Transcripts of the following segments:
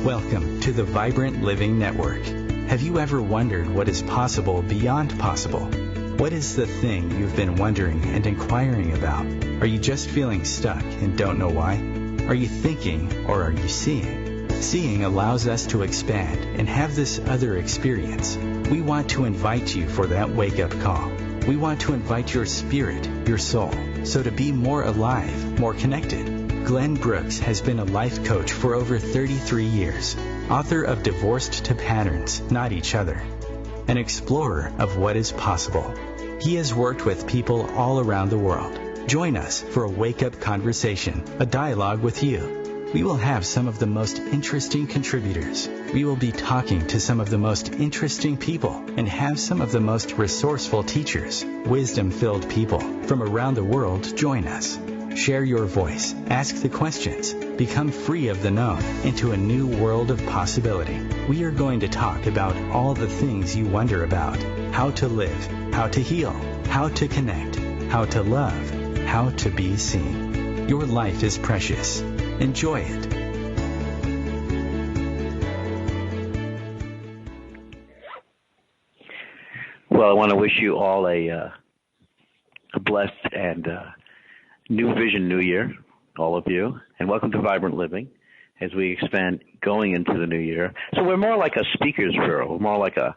Welcome to the Vibrant Living Network. Have you ever wondered what is possible beyond possible? What is the thing you've been wondering and inquiring about? Are you just feeling stuck and don't know why? Are you thinking or are you seeing? Seeing allows us to expand and have this other experience. We want to invite you for that wake-up call. We want to invite your spirit, your soul, so to be more alive, more connected. Glenn Brooks has been a life coach for over 33 years, author of Divorced to Patterns, Not Each Other, an explorer of what is possible. He has worked with people all around the world. Join us for a wake-up conversation, a dialogue with you. We will have some of the most interesting contributors. We will be talking to some of the most interesting people and have some of the most resourceful teachers, wisdom-filled people from around the world join us. Share your voice, ask the questions, become free of the known into a new world of possibility. We are going to talk about all the things you wonder about: how to live, how to heal, how to connect, how to love, how to be seen. Your life is precious. Enjoy it. Well, I want to wish you all a blessed and new vision, new year, all of you, and welcome to Vibrant Living as we expand going into the new year. So we're more like a speakers bureau. We're more like a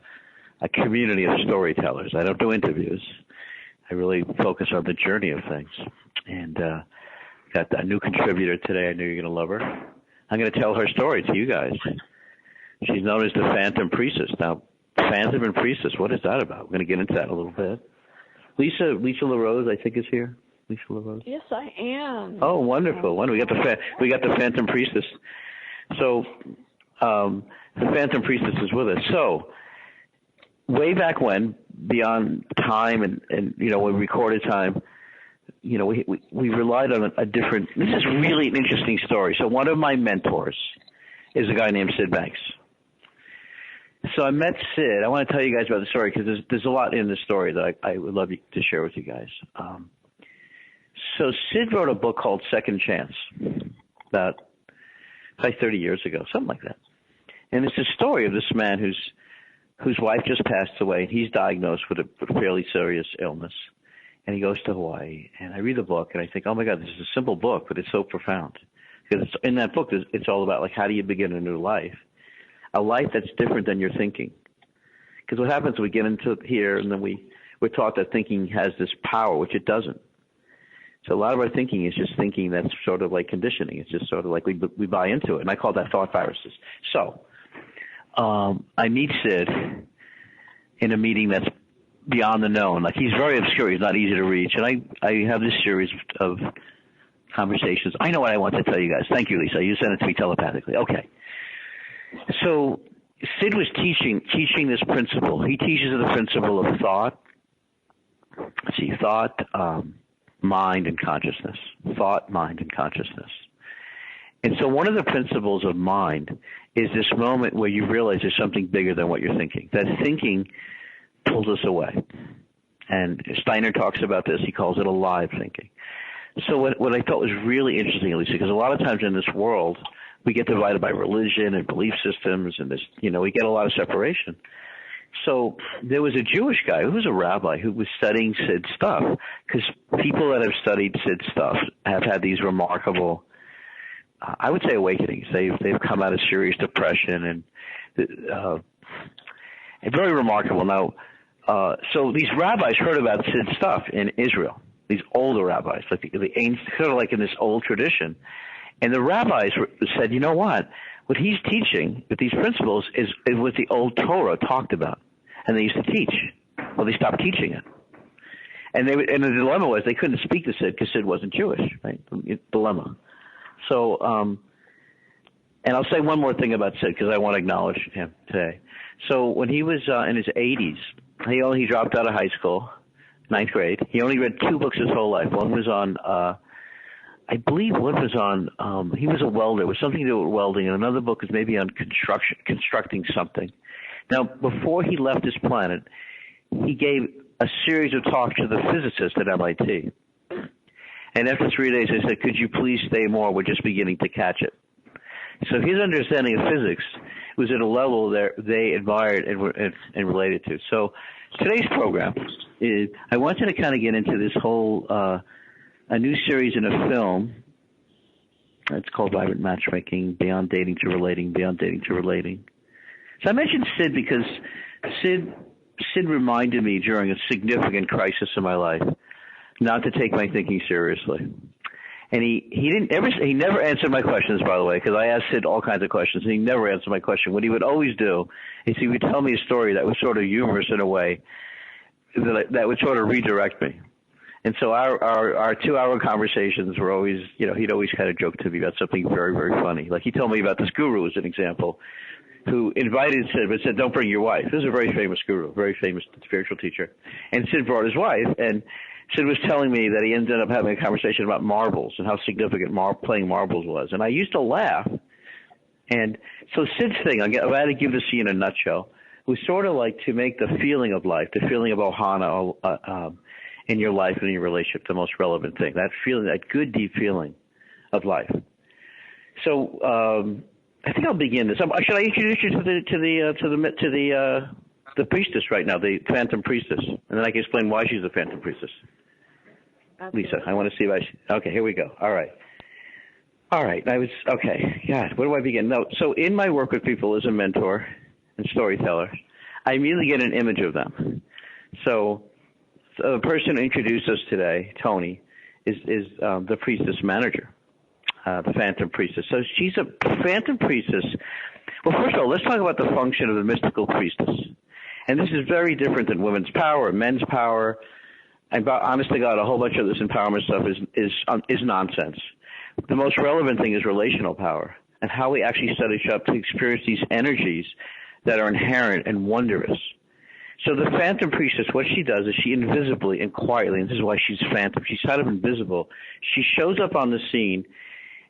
community of storytellers. I don't do interviews. I really focus on the journey of things. And got a new contributor today. I know you're going to love her. I'm going to tell her story to you guys. She's known as the Phantom Priestess. Now, Phantom and Priestess, what is that about? We're going to get into that a little bit. Lisa LaRose, I think, is here. Lisa LaRose? Yes, I am. Oh, wonderful. We got the Phantom Priestess. So the Phantom Priestess is with us. So way back when, beyond time and when we recorded time, we relied on a different. This is really an interesting story. So one of my mentors is a guy named Sid Banks. So I met Sid. I want to tell you guys about the story because there's a lot in the story that I would love to share with you guys. So Sid wrote a book called Second Chance about 30 years ago, something like that. And it's a story of this man whose wife just passed away, and he's diagnosed with a fairly serious illness. And he goes to Hawaii, and I read the book, and I think, oh, my God, this is a simple book, but it's so profound. Because in that book, it's all about, like, how do you begin a new life? A life that's different than your thinking. Because what happens, we get into here, and then we're taught that thinking has this power, which it doesn't. So a lot of our thinking is just thinking that's sort of like conditioning. It's just sort of like we buy into it, and I call that thought viruses. So I meet Sid in a meeting that's beyond the known. Like, he's very obscure. He's not easy to reach. And I have this series of conversations. I know what I want to tell you guys. Thank you, Lisa. You sent it to me telepathically. Okay. So Sid was teaching this principle. He teaches the principle of thought. Mind and consciousness. Thought, mind, and consciousness. And so one of the principles of mind is this moment where you realize there's something bigger than what you're thinking. That thinking pulls us away. And Steiner talks about this. He calls it alive thinking. So what I thought was really interesting, Lisa, because a lot of times in this world, we get divided by religion and belief systems, and this, we get a lot of separation. So there was a Jewish guy who was a rabbi who was studying Sid's stuff, because people that have studied Sid's stuff have had these remarkable, I would say, awakenings. They've come out of serious depression and very remarkable. Now, so these rabbis heard about Sid's stuff in Israel. These older rabbis, like the ancient, sort of like in this old tradition, and the rabbis said, you know what? What he's teaching with these principles is what the old Torah talked about, and they used to teach. Well, they stopped teaching it, and the dilemma was they couldn't speak to Sid because Sid wasn't Jewish, right? Dilemma. So, and I'll say one more thing about Sid because I want to acknowledge him today. So when he was in his 80s, he dropped out of high school, 9th grade. He only read 2 books his whole life. One was on I believe one was on, he was a welder. It was something to do with welding, and another book is maybe on constructing something. Now, before he left this planet, he gave a series of talks to the physicists at MIT. And after 3 days, they said, could you please stay more? We're just beginning to catch it. So his understanding of physics was at a level that they admired and related to. So today's program is, I want you to kind of get into this whole, a new series in a film. It's called Vibrant Matchmaking, Beyond Dating to Relating, Beyond Dating to Relating. So I mentioned Sid because Sid reminded me during a significant crisis in my life not to take my thinking seriously. And he never answered my questions, by the way, because I asked Sid all kinds of questions, and he never answered my question. What he would always do is he would tell me a story that was sort of humorous in a way that would sort of redirect me. And so our 2-hour conversations were always, he'd always kind of joke to me about something very, very funny. Like he told me about this guru as an example, who invited Sid, but said, don't bring your wife. This is a very famous guru, very famous spiritual teacher. And Sid brought his wife, and Sid was telling me that he ended up having a conversation about marbles and how significant playing marbles was. And I used to laugh. And so Sid's thing, I had to give this to you in a nutshell, was sort of like to make the feeling of life, the feeling of ohana in your life and in your relationship, the most relevant thing. That feeling, that good, deep feeling of life. So I think I'll begin this. Should I introduce you to the priestess right now, the Phantom Priestess, and then I can explain why she's the Phantom Priestess. Absolutely. Lisa, I want to see if okay, here we go. All right. Okay. God, where do I begin? No. So in my work with people as a mentor and storyteller, I immediately get an image of them. So the person who introduced us today, Tony, is the priestess manager, the Phantom Priestess. So she's a Phantom Priestess. Well, first of all, let's talk about the function of the mystical priestess. And this is very different than women's power, men's power, and honest to God, a whole bunch of this empowerment stuff is nonsense. The most relevant thing is relational power and how we actually set each up to experience these energies that are inherent and wondrous. So the Phantom Priestess, what she does is she invisibly and quietly, and this is why she's phantom, she's kind of invisible, she shows up on the scene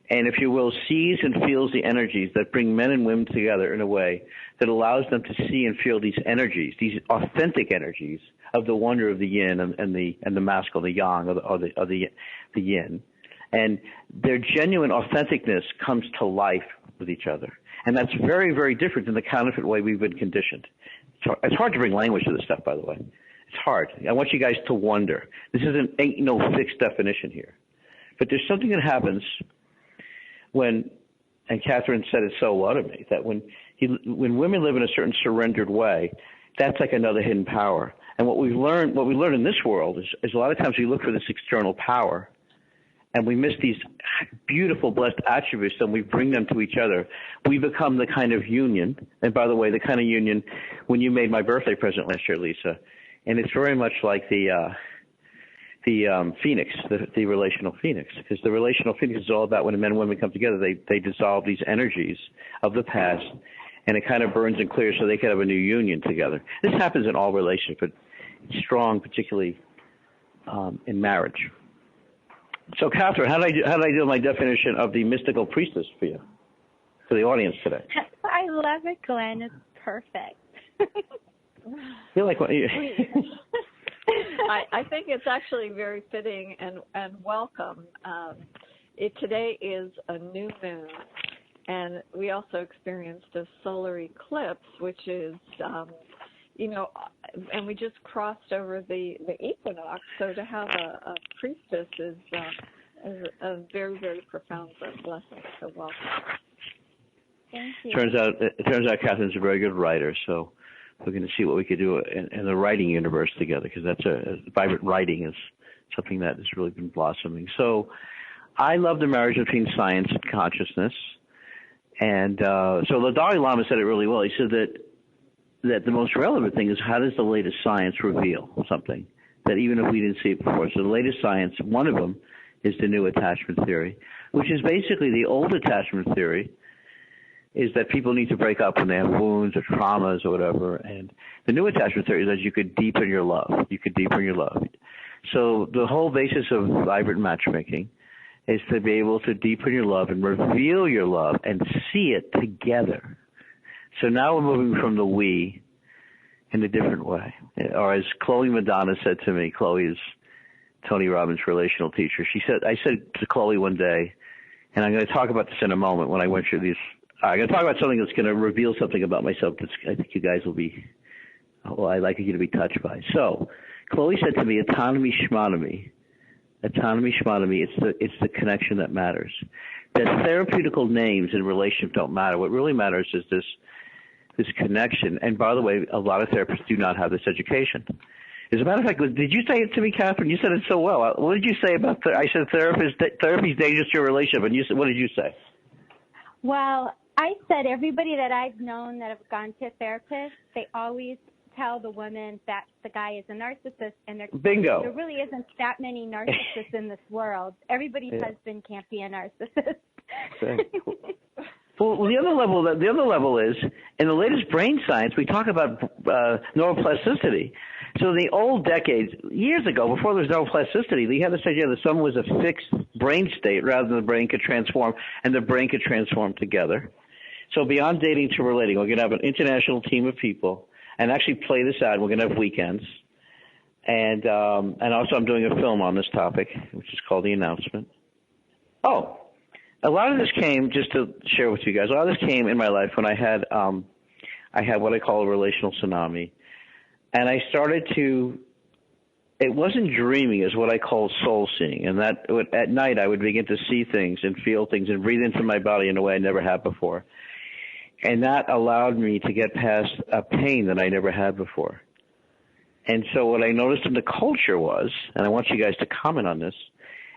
and, if you will, sees and feels the energies that bring men and women together in a way that allows them to see and feel these energies, these authentic energies of the wonder of the yin and the masculine, the yang, or the yin. And their genuine authenticness comes to life with each other. And that's very, very different than the counterfeit way we've been conditioned. It's hard to bring language to this stuff, by the way. It's hard. I want you guys to wonder. This ain't no fixed definition here. But there's something that happens when, and Catherine said it so well to me, that when women live in a certain surrendered way, that's like another hidden power. And what we learn in this world is a lot of times we look for this external power, and we miss these beautiful, blessed attributes, and we bring them to each other. We become the kind of union, and by the way, the kind of union when you made my birthday present last year, Lisa, and it's very much like the phoenix, the relational phoenix, because the relational phoenix is all about when men and women come together, they dissolve these energies of the past, and it kind of burns and clears so they can have a new union together. This happens in all relationships, but it's strong, particularly in marriage. So, Catherine, how did I do my definition of the mystical priestess for you, for the audience today? I love it, Glenn. It's perfect. Feel like what? I think it's actually very fitting and welcome. Today is a new moon, and we also experienced a solar eclipse, which is, and we just crossed over the equinox. So to have a priestess is a very, very profound blessing. So welcome. Thank you. It turns out Catherine's a very good writer, so we're going to see what we could do in the writing universe together, because vibrant writing is something that has really been blossoming. So I love the marriage between science and consciousness. And so the Dalai Lama said it really well. He said that the most relevant thing is how does the latest science reveal something that even if we didn't see it before. So the latest science, one of them is the new attachment theory, which is basically the old attachment theory is that people need to break up when they have wounds or traumas or whatever. And the new attachment theory is that you could deepen your love. You could deepen your love. So the whole basis of vibrant matchmaking is to be able to deepen your love and reveal your love and see it together. So now we're moving from the we in a different way. Or as Chloe Madonna said to me, Chloe is Tony Robbins' relational teacher. I said to Chloe one day, and I'm going to talk about this in a moment when I went through I'm going to talk about something that's going to reveal something about myself that I think you guys will be, I'd like you to be touched by. So, Chloe said to me, autonomy, schmonomy. Autonomy, schmonomy, it's the connection that matters. That therapeutical names in relationship don't matter. What really matters is this connection. And by the way, a lot of therapists do not have this education. As a matter of fact, did you say it to me, Catherine? You said it so well. What did you say about I said therapy is dangerous to your relationship, and what did you say? Well, I said everybody that I've known that have gone to a therapist, they always tell the woman that the guy is a narcissist, and Bingo. There really isn't that many narcissists in this world. Everybody's husband can't be a narcissist. Well, the other level is in the latest brain science we talk about neuroplasticity. So in the old decades, years ago, before there was neuroplasticity, they had this idea that someone was a fixed brain state rather than the brain could transform, and the brain could transform together. So beyond dating to relating, we're going to have an international team of people and actually play this out. We're going to have weekends. And also I'm doing a film on this topic, which is called The Announcement. Oh, a lot of this came, just to share with you guys, a lot of this came in my life when I had what I call a relational tsunami. And I started it wasn't dreaming, is what I call soul seeing. And that at night I would begin to see things and feel things and breathe into my body in a way I never had before. And that allowed me to get past a pain that I never had before. And so what I noticed in the culture was, and I want you guys to comment on this,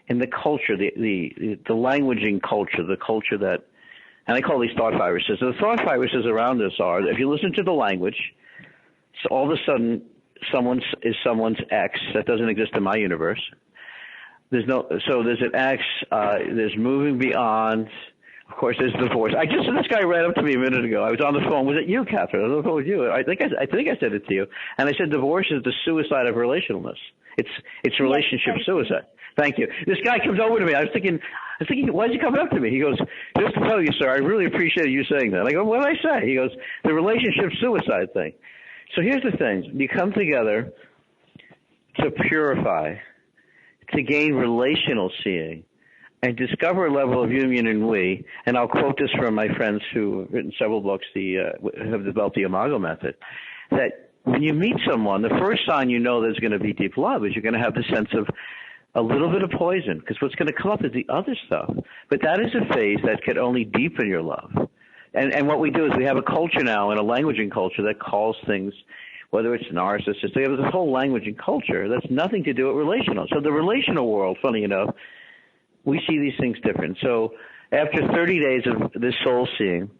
in the culture, the languaging culture, the culture that, and I call these thought viruses. The thought viruses around us are, if you listen to the language, so all of a sudden someone's ex. That doesn't exist in my universe. There's an ex, there's moving beyond. Of course, there's divorce. This guy ran up to me a minute ago. I was on the phone. Was it you, Catherine? I don't know if it was you. I think I said it to you. And I said divorce is the suicide of relationalness. It's relationship suicide. Thank you. This guy comes over to me. I was thinking, why is he coming up to me? He goes, just to tell you, sir, I really appreciate you saying that. I go, what did I say? He goes, the relationship suicide thing. So here's the thing. You come together to purify, to gain relational seeing, and discover a level of union in we, and I'll quote this from my friends who have written several books, have developed the Imago method, that when you meet someone, the first sign you know there's going to be deep love is you're going to have the sense of a little bit of poison, because what's going to come up is the other stuff. But that is a phase that could only deepen your love. And what we do is we have a culture now, and a languaging culture, that calls things, whether it's narcissist, we have this whole languaging culture that's nothing to do with relational. So the relational world, funny enough, we see these things different. So after 30 days of this soul seeing,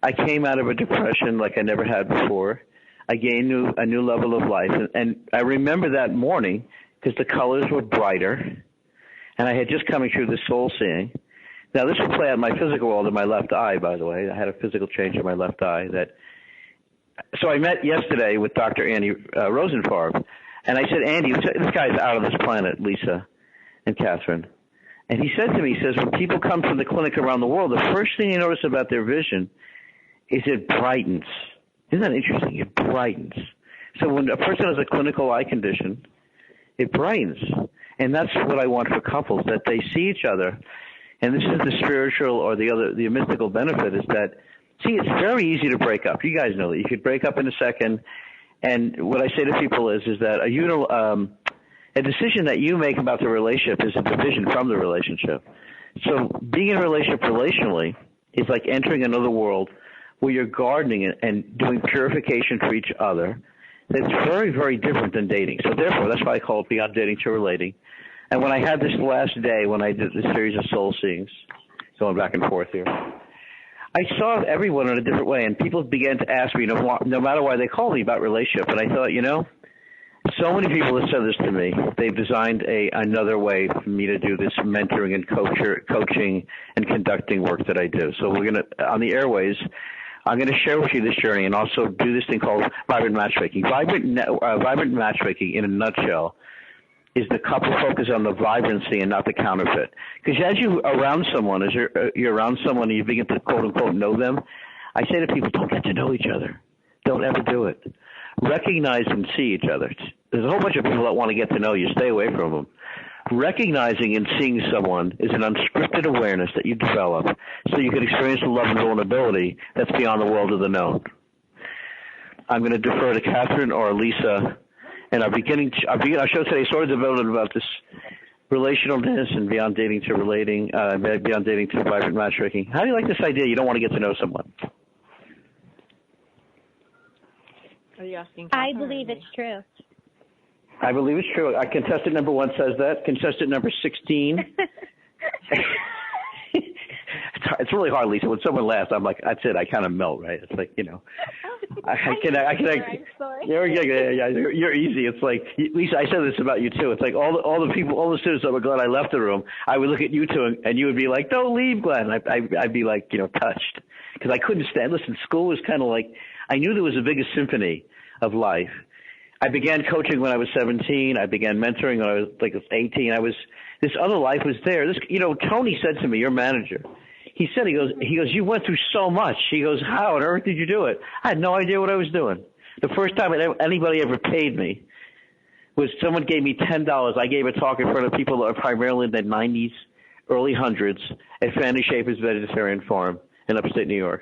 I came out of a depression like I never had before. I gained a new level of life. And I remember that morning because the colors were brighter, and I had just coming through the soul seeing. Now, this will play out in my physical world in my left eye, by the way. I had a physical change in my left eye. So I met yesterday with Dr. Andy Rosenfarb, and I said, Andy, this guy's out of this planet, Lisa and Catherine. And he said to me, he says, when people come from the clinic around the world, the first thing you notice about their vision is it brightens. Isn't that interesting? It brightens. So when a person has a clinical eye condition, it brightens. And that's what I want for couples, that they see each other. And this is the spiritual or the mystical benefit, is that, see, it's very easy to break up. You guys know that. You could break up in a second. And what I say to people is that a decision that you make about the relationship is a division from the relationship. So being in a relationship relationally is like entering another world where you're gardening and doing purification for each other. That's very, very different than dating. So therefore, that's why I call it beyond dating to relating. And when I had this last day, when I did this series of soul seeings, going back and forth here, I saw everyone in a different way, and people began to ask me, no matter why they call me, about relationship. And I thought, so many people have said this to me. They've designed another way for me to do this mentoring and coaching and conducting work that I do. So we're going to, on the airways, I'm going to share with you this journey and also do this thing called vibrant matchmaking. Vibrant matchmaking, in a nutshell, is the couple focus on the vibrancy and not the counterfeit. Because as you're around someone and you begin to quote-unquote know them, I say to people, don't get to know each other. Don't ever do it. Recognize and see each other. There's a whole bunch of people that want to get to know you. Stay away from them. Recognizing and seeing someone is an unscripted awareness that you develop so you can experience the love and vulnerability that's beyond the world of the known. I'm going to defer to Catherine or Lisa, and our show today sort of devoted about this relationalness and beyond dating to relating, beyond dating to vibrant matchmaking. How do you like this idea? You don't want to get to know someone. Are you asking? I believe it's true. I believe it's true. Contestant number 1 says that. Contestant number 16. It's really hard, Lisa. When someone laughs, I'm like, that's it. I kind of melt, right? It's like, you know, you're easy. It's like, Lisa, I said this about you too. It's like all the students that were glad I left the room, I would look at you two and you would be like, don't leave, Glenn. I'd be like, you know, touched because I couldn't stand. Listen, school was kind of like, I knew there was a bigger symphony of life. I began coaching when I was 17. I began mentoring when I was like 18. This other life was there. This, you know, Tony said to me, your manager, he goes, you went through so much. He goes, how on earth did you do it? I had no idea what I was doing. The first time anybody ever paid me was someone gave me $10. I gave a talk in front of people that are primarily in their 90s, early hundreds at Fanny Schaefer's Vegetarian Farm in upstate New York.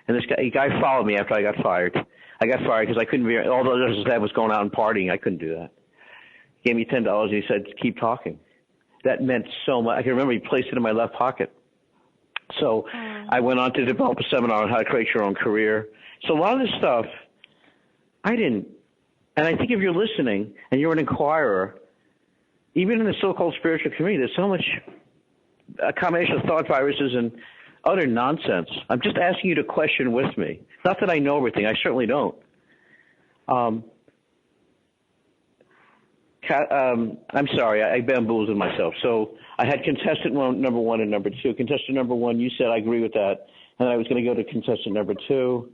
And this guy followed me after I got fired. I got fired because I couldn't be, all the others that was going out and partying. I couldn't do that. He gave me $10 and he said, keep talking. That meant so much. I can remember he placed it in my left pocket. So I went on to develop a seminar on how to create your own career. So a lot of this stuff, I didn't. And I think if you're listening and you're an inquirer, even in the so-called spiritual community, there's so much a combination of thought viruses and utter nonsense. I'm just asking you to question with me. Not that I know everything. I certainly don't. I'm sorry. I bamboozled myself. So I had contestant number 1 and number 2. Contestant number 1, you said I agree with that. And I was going to go to contestant number 2.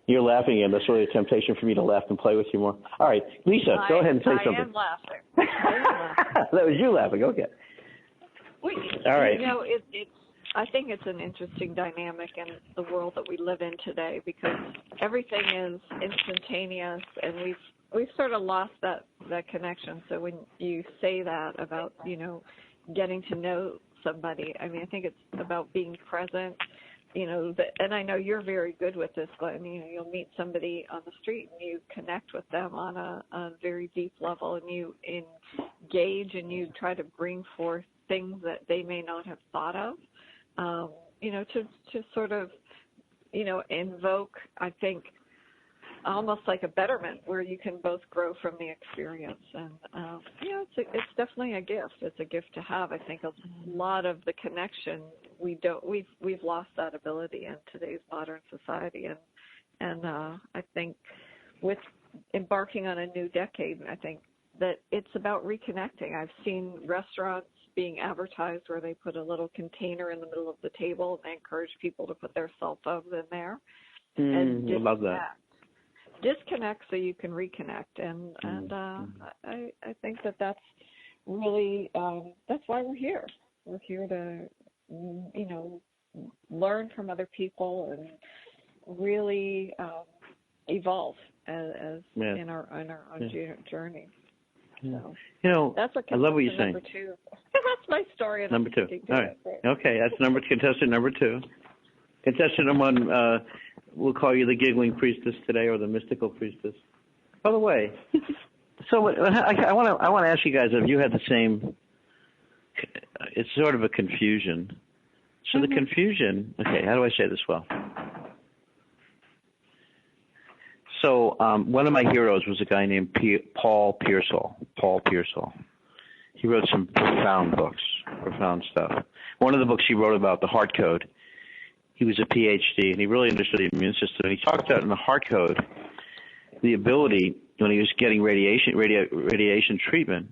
You're laughing again. That's really a temptation for me to laugh and play with you more. All right. Lisa, go ahead and say something. I am laughing. That was you laughing. Okay. All right. You know, I think it's an interesting dynamic in the world that we live in today because everything is instantaneous and we've sort of lost that connection. So when you say that about, you know, getting to know somebody, I mean, I think it's about being present, you know, and I know you're very good with this, Glenn. You know, you'll meet somebody on the street and you connect with them on a very deep level and you engage and you try to bring forth things that they may not have thought of. You know, to sort of, you know, invoke, I think, almost like a betterment where you can both grow from the experience. And, you know, it's definitely a gift. It's a gift to have. I think a lot of the connection, we've lost that ability in today's modern society. And I think with embarking on a new decade, I think that it's about reconnecting. I've seen restaurants being advertised where they put a little container in the middle of the table and they encourage people to put their cell phones in there. And I love that. Disconnect so you can reconnect. And I think that's really, that's why we're here. We're here to, you know, learn from other people and really evolve as in our own journey. So, you know, that's what I love what you're saying. Number 2. That's my story. And number 2. All right. Okay, that's contestant number 2. Contestant number 1, we'll call you the giggling priestess today or the mystical priestess. By the way, so I want to ask you guys if you had the same. It's sort of a confusion. So the confusion. Okay, how do I say this well? So one of my heroes was a guy named Paul Pearsall. Paul Pearsall. He wrote some profound books, profound stuff. One of the books he wrote about the heart code, he was a PhD, and he really understood the immune system. And he talked about in the heart code the ability, when he was getting radiation treatment,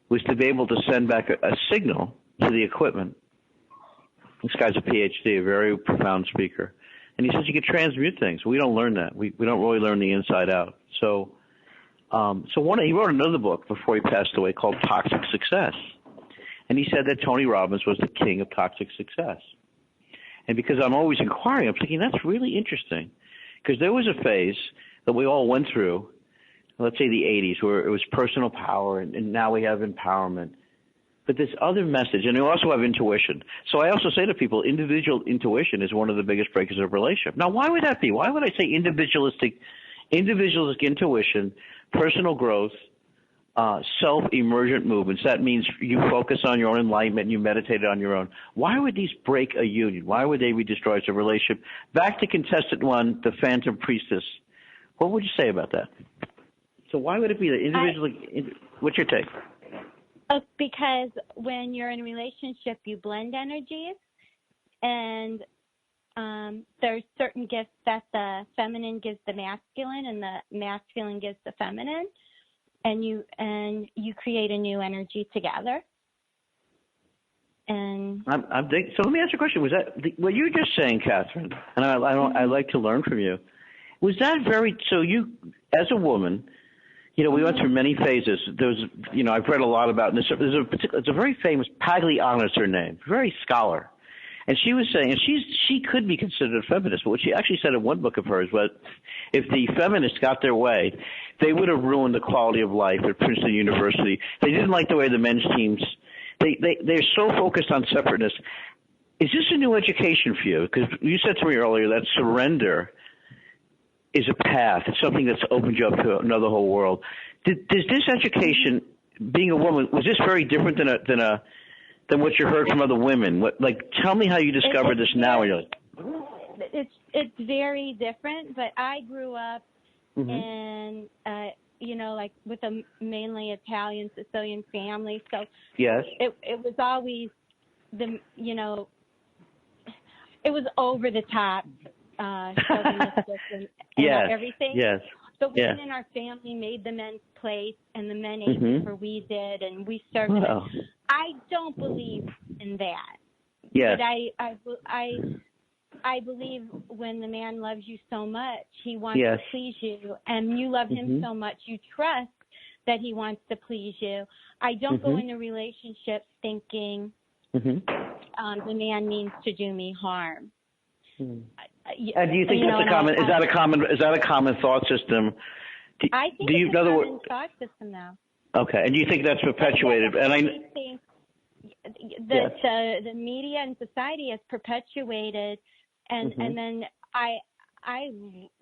was to be able to send back a signal to the equipment. This guy's a PhD, a very profound speaker. And he says you can transmute things. We don't learn that. We don't really learn the inside out. So he wrote another book before he passed away called Toxic Success. And he said that Tony Robbins was the king of toxic success. And because I'm always inquiring, I'm thinking that's really interesting. Because there was a phase that we all went through, let's say the 80s, where it was personal power, and now we have empowerment. but this other message, and you also have intuition. So I also say to people, individual intuition is one of the biggest breakers of a relationship. Now, why would that be? Why would I say individualistic intuition, personal growth, self-emergent movements? That means you focus on your own enlightenment and you meditate on your own. Why would these break a union? Why would they be destroyed as a relationship? Back to contestant one, the Phantom Priestess. What would you say about that? So why would it be that individually? What's your take? Because when you're in a relationship, you blend energies, and there's certain gifts that the feminine gives the masculine, and the masculine gives the feminine, and you create a new energy together. And so let me ask you a question. Was that what you were just saying, Catherine? And I like to learn from you. Was that very so? You, as a woman, we went through many phases. There's, I've read a lot about this. It's a very famous Pagliana is her name, very scholar, and she was saying, and she could be considered a feminist, but what she actually said in one book of hers was, if the feminists got their way, they would have ruined the quality of life at Princeton University. They didn't like the way the men's teams. They're so focused on separateness. Is this a new education for you? Because you said to me earlier that surrender is a path. It's something that's opened you up to another whole world. Does this education, being a woman, was this very different than what you heard from other women? Tell me how you discovered this now. It's very different, but I grew up in with a mainly Italian Sicilian family, so yes, it was always it was over the top. Chauvinistic and everything. Yes. The women in our family made the men's place, and the men ate before we did, and we served them. I don't believe in that. Yes. But I believe when the man loves you so much, he wants to please you, and you love him so much, you trust that he wants to please you. I don't go into relationships thinking the man means to do me harm. And do you think that's is that a common thought system? I think it's a common thought system now. Okay, and do you think that's perpetuated? And I think the media and society has perpetuated, and then I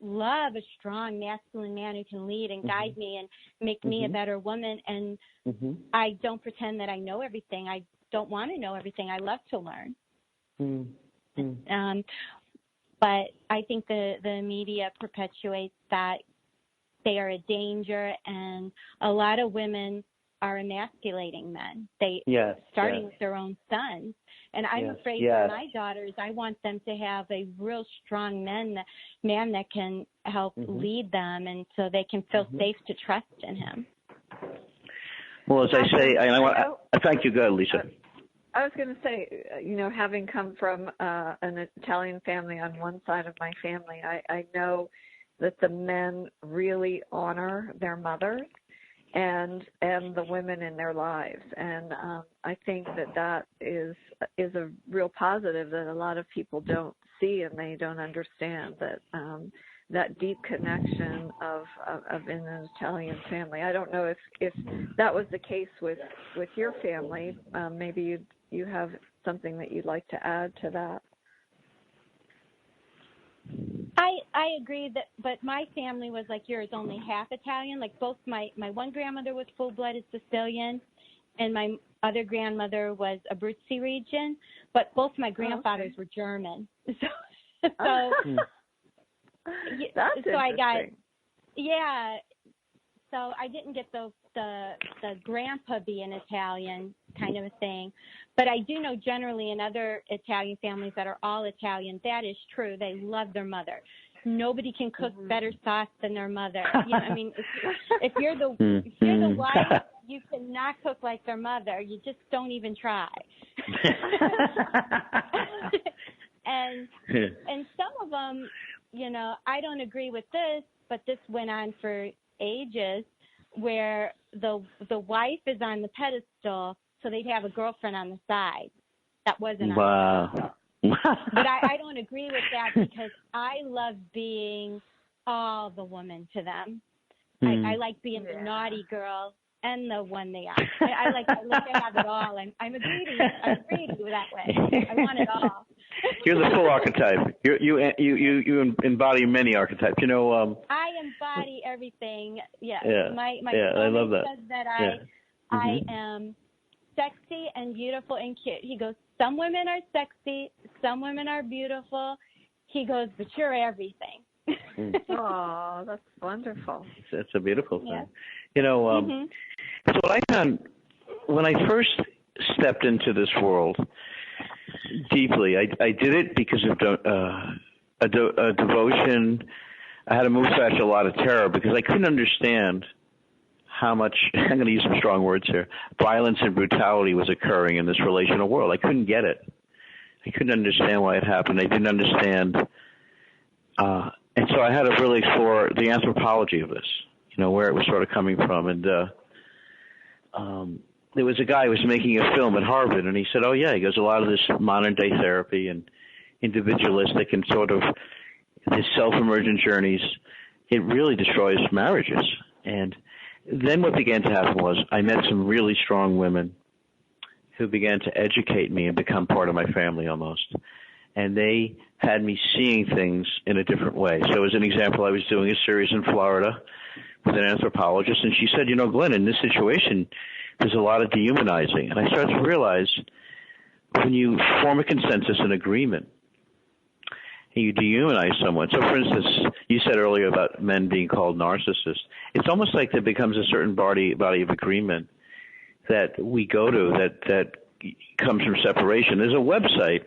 love a strong masculine man who can lead and guide me and make me a better woman. And I don't pretend that I know everything. I don't want to know everything. I love to learn. But I think the media perpetuates that they are a danger, and a lot of women are emasculating men. Starting with their own sons. And I'm afraid for my daughters, I want them to have a real strong man that can help lead them, and so they can feel safe to trust in him. Well, as I say, and I thank you. Go ahead, Lisa. I was going to say, having come from an Italian family on one side of my family, I know that the men really honor their mothers and the women in their lives, and I think that is a real positive that a lot of people don't see, and they don't understand that deep connection of in an Italian family. I don't know if that was the case with your family. Maybe you have something that you'd like to add to that. I agree but my family was like yours, only half Italian. Like both my one grandmother was full-blooded Sicilian, and my other grandmother was Abruzzi region, but both my grandfathers were German. So that's interesting. So I didn't get the grandpa being Italian kind of a thing. But I do know generally in other Italian families that are all Italian, that is true. They love their mother. Nobody can cook better sauce than their mother. I mean, if you're the wife, you cannot cook like their mother. You just don't even try. and some of them, I don't agree with this, but this went on for ages, where the wife is on the pedestal, so they'd have a girlfriend on the side that wasn't on the pedestal. But I don't agree with that, because I love being all the woman to them. I like being the naughty girl and the one they are. I like to have it all. I'm a greedy that way. I want it all. You're the full archetype. You embody many archetypes. You know. I embody everything. Yes. Yeah. My I love that. says that I am sexy and beautiful and cute. He goes, some women are sexy, some women are beautiful. He goes, but you're everything. Oh, that's wonderful. It's a beautiful thing. Yeah. You know, so what I found when I first stepped into this world deeply, I did it because of a devotion. I had to move past a lot of terror because I couldn't understand how much, I'm going to use some strong words here, violence and brutality was occurring in this relational world. I couldn't get it. I couldn't understand why it happened. I didn't understand. And so I had to really explore the anthropology of this, you know, where it was sort of coming from. And there was a guy who was making a film at Harvard, and he said, oh, yeah, he goes, a lot of this modern-day therapy and individualistic and sort of these self-emergent journeys, it really destroys marriages. And then what began to happen was I met some really strong women who began to educate me and become part of my family almost. And they had me seeing things in a different way. So as an example, I was doing a series in Florida with an anthropologist, and she said, you know, Glenn, in this situation, there's a lot of dehumanizing. And I started to realize when you form a consensus and agreement, and you dehumanize someone. So, for instance, you said earlier about men being called narcissists. It's almost like there becomes a certain body of agreement that we go to that comes from separation. There's a website,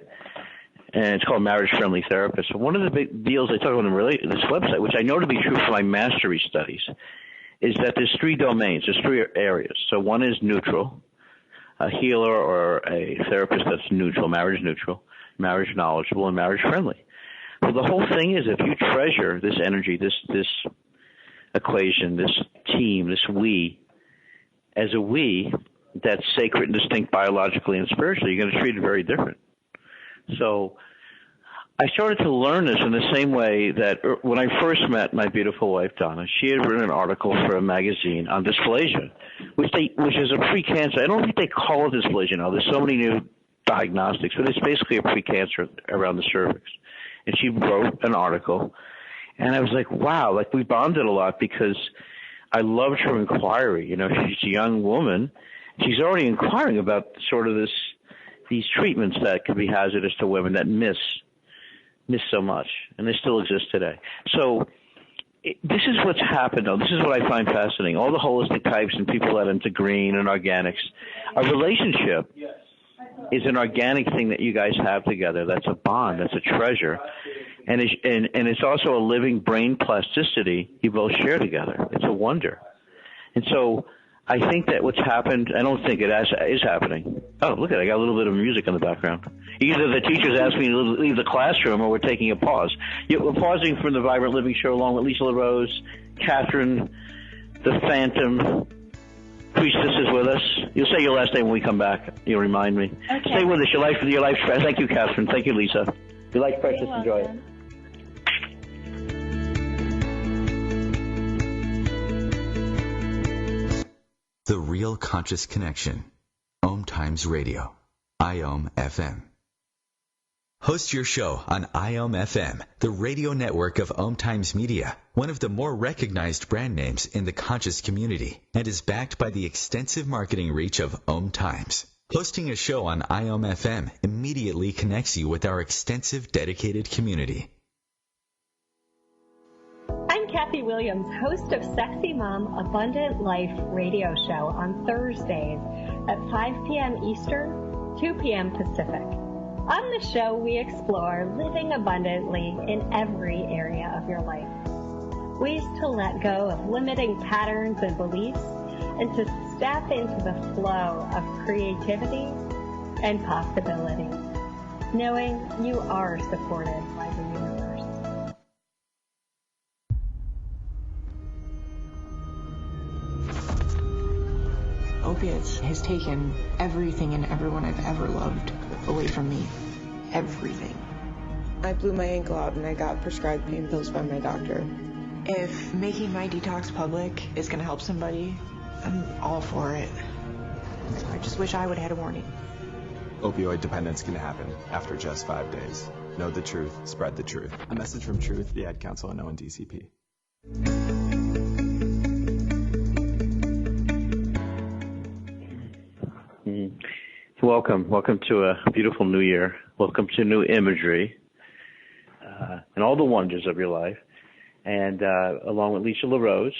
and it's called Marriage Friendly Therapist. One of the big deals I talk about in this website, which I know to be true for my mastery studies, is that there's three domains, there's three areas. So one is neutral, a healer or a therapist that's neutral, marriage knowledgeable, and marriage friendly. Well, the whole thing is if you treasure this energy, this equation, this team, this we, as a we that's sacred and distinct biologically and spiritually, you're going to treat it very different. So I started to learn this in the same way that when I first met my beautiful wife, Donna, she had written an article for a magazine on dysplasia, which is a precancer. I don't think they call it dysplasia now. There's so many new diagnostics, but it's basically a precancer around the cervix. And she wrote an article, and I was like, wow, like we bonded a lot because I loved her inquiry. You know, she's a young woman. She's already inquiring about sort of these treatments that could be hazardous to women that miss so much, and they still exist today. So this is what's happened, though. This is what I find fascinating. All the holistic types and people that are into green and organics, a relationship is an organic thing that you guys have together. That's a bond. That's a treasure. And it's also a living brain plasticity you both share together. It's a wonder. And so I think that what's happened, I don't think it is happening. Oh, look at it. I got a little bit of music in the background. Either the teachers asked me to leave the classroom or we're taking a pause. We're pausing from the Vibrant Living Show along with Lisa LaRose, Catherine, the Phantom, Priestess is with us. You'll say your last name when we come back. You'll remind me. Okay. Stay with us. Your life's precious. Thank you, Catherine. Thank you, Lisa. Your life's precious. Enjoy it. The Real Conscious Connection. OMTimes Radio. IOM FM. Host your show on IOM FM, the radio network of OMTimes Media, one of the more recognized brand names in the conscious community, and is backed by the extensive marketing reach of OMTimes. Hosting a show on IOM FM immediately connects you with our extensive dedicated community. I'm Kathy Williams, host of Sexy Mom Abundant Life radio show on Thursdays at 5 p.m. Eastern, 2 p.m. Pacific. On the show, we explore living abundantly in every area of your life. Ways to let go of limiting patterns and beliefs and to step into the flow of creativity and possibility, knowing you are supported by the universe. Opiates has taken everything and everyone I've ever loved away from me. Everything. I blew my ankle out and I got prescribed pain pills by my doctor. If making my detox public is going to help somebody, I'm all for it. I just wish I would have had a warning. Opioid dependence can happen after just 5 days. Know the truth, spread the truth. A message from Truth, the Ad Council, and ONDCP. Welcome to a beautiful new year. Welcome to new imagery and all the wonders of your life. And along with Lisa LaRose,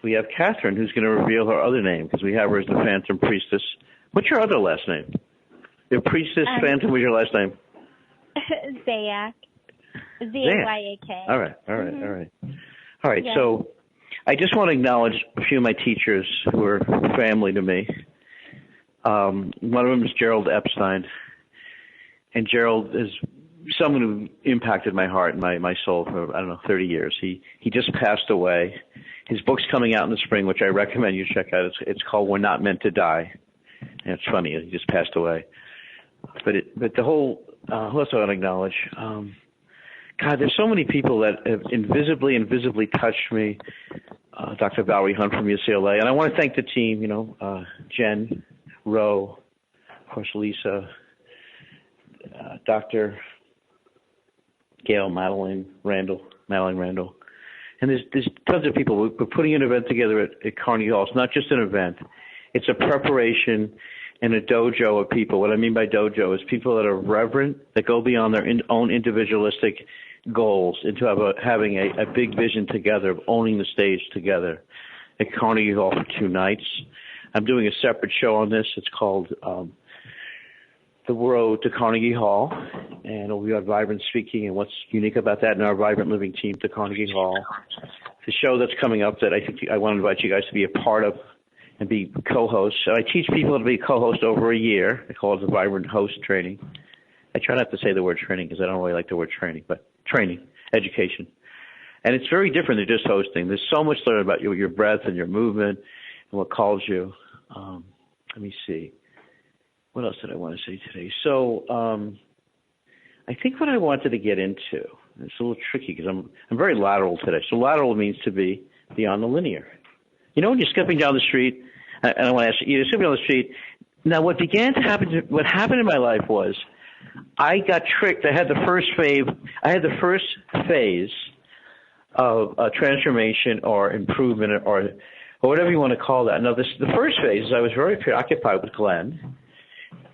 we have Catherine, who's going to reveal her other name, because we have her as the Phantom Priestess. What's your other last name? Your Priestess Phantom, what's your last name? Zayak. Z-A-Y-A-K. All right. Yeah. So I just want to acknowledge a few of my teachers who are family to me. One of them is Gerald Epstein. And Gerald is someone who impacted my heart and my soul for, 30 years. He just passed away. His book's coming out in the spring, which I recommend you check out. It's called We're Not Meant to Die. And it's funny, he just passed away. But the whole, who else I want to acknowledge? God, there's so many people that have invisibly touched me. Dr. Valerie Hunt from UCLA. And I want to thank the team, Jen, Roe, of course, Lisa, Dr. Gail, Madeline Randall. And there's tons of people. We're putting an event together at Carnegie Hall. It's not just an event. It's a preparation and a dojo of people. What I mean by dojo is people that are reverent, that go beyond their own individualistic goals into having a big vision together of owning the stage together at Carnegie Hall for 2 nights. I'm doing a separate show on this. It's called The Road to Carnegie Hall, and it'll be on Vibrant Speaking and what's unique about that and our Vibrant Living team to Carnegie Hall. The show that's coming up that I think I want to invite you guys to be a part of and be co-hosts. I teach people to be co-host over a year. I call it the Vibrant Host Training. I try not to say the word training because I don't really like the word training, but training, education. And it's very different than just hosting. There's so much to learn about your breath and your movement and what calls you. Let me see. What else did I want to say today? So I think what I wanted to get into, it's a little tricky because I'm very lateral today. So lateral means to be beyond the linear. When you're skipping down the street, and I want to ask you, you're skipping down the street. Now, what happened in my life was I got tricked. I had the first phase of transformation or improvement or whatever you want to call that. Now, the first phase is I was very preoccupied with Glenn